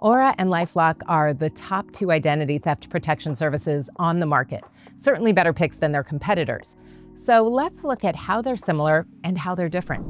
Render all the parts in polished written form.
Aura and LifeLock are the top two identity theft protection services on the market. Certainly better picks than their competitors. So let's look at how they're similar and how they're different.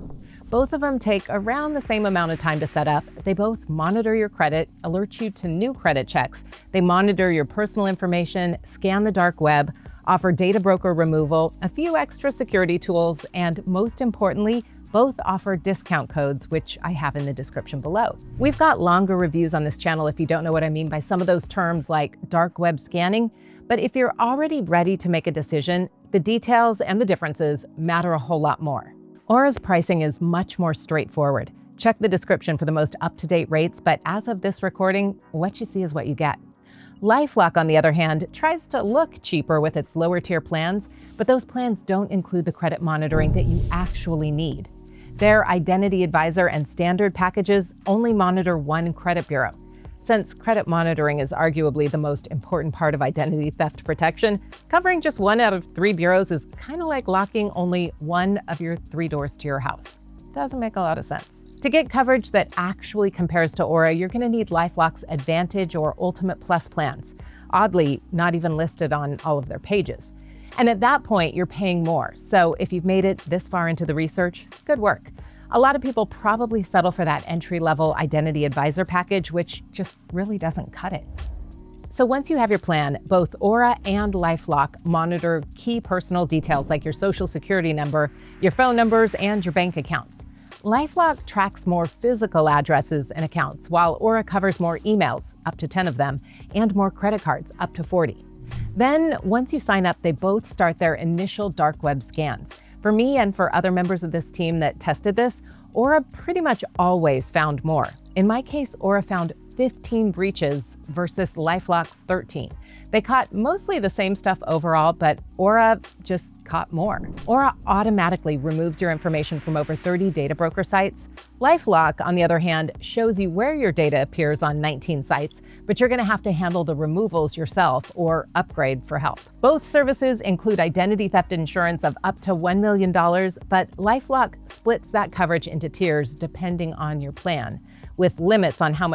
Both of them take around the same amount of time to set up. They both monitor your credit, alert you to new credit checks. They monitor your personal information, scan the dark web, offer data broker removal, a few extra security tools, and most importantly, both offer discount codes, which I have in the description below. We've got longer reviews on this channel if you don't know what I mean by some of those terms like dark web scanning, but if you're already ready to make a decision, the details and the differences matter a whole lot more. Aura's pricing is much more straightforward. Check the description for the most up-to-date rates, but as of this recording, what you see is what you get. LifeLock, on the other hand, tries to look cheaper with its lower tier plans, but those plans don't include the credit monitoring that you actually need. Their Identity Advisor and Standard packages only monitor one credit bureau. Since credit monitoring is arguably the most important part of identity theft protection, covering just 1 out of 3 bureaus is kind of like locking only 1 of your 3 doors to your house. Doesn't make a lot of sense. To get coverage that actually compares to Aura, you're going to need LifeLock's Advantage or Ultimate Plus plans. Oddly, not even listed on all of their pages. And at that point, you're paying more. So if you've made it this far into the research, good work. A lot of people probably settle for that entry-level Identity Advisor package, which just really doesn't cut it. So once you have your plan, both Aura and LifeLock monitor key personal details like your social security number, your phone numbers, and your bank accounts. LifeLock tracks more physical addresses and accounts, while Aura covers more emails, up to 10 of them, and more credit cards, up to 40. Then, once you sign up, they both start their initial dark web scans. For me and for other members of this team that tested this, Aura pretty much always found more. In my case, Aura found 15 breaches versus LifeLock's 13. They caught mostly the same stuff overall, but Aura just caught more. Aura automatically removes your information from over 30 data broker sites. LifeLock, on the other hand, shows you where your data appears on 19 sites, but you're going to have to handle the removals yourself or upgrade for help. Both services include identity theft insurance of up to $1 million, but LifeLock splits that coverage into tiers depending on your plan, with limits on how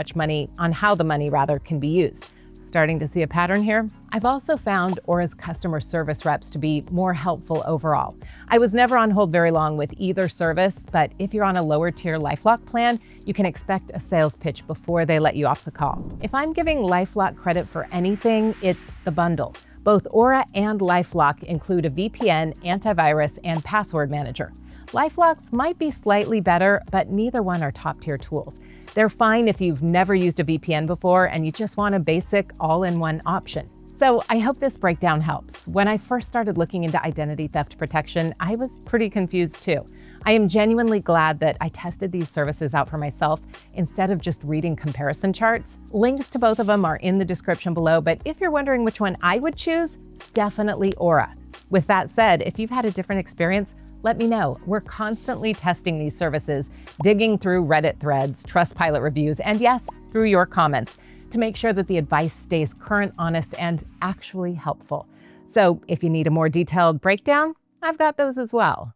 the money can be used. Starting to see a pattern here? I've also found Aura's customer service reps to be more helpful overall. I was never on hold very long with either service, but if you're on a lower tier LifeLock plan, you can expect a sales pitch before they let you off the call. If I'm giving LifeLock credit for anything, it's the bundle. Both Aura and LifeLock include a VPN, antivirus, and password manager. LifeLock's might be slightly better, but neither one are top-tier tools. They're fine if you've never used a VPN before and you just want a basic all-in-one option. So I hope this breakdown helps. When I first started looking into identity theft protection, I was pretty confused too. I am genuinely glad that I tested these services out for myself instead of just reading comparison charts. Links to both of them are in the description below, but if you're wondering which one I would choose, definitely Aura. With that said, if you've had a different experience, let me know. We're constantly testing these services, digging through Reddit threads, Trustpilot reviews, and yes, through your comments to make sure that the advice stays current, honest, and actually helpful. So if you need a more detailed breakdown, I've got those as well.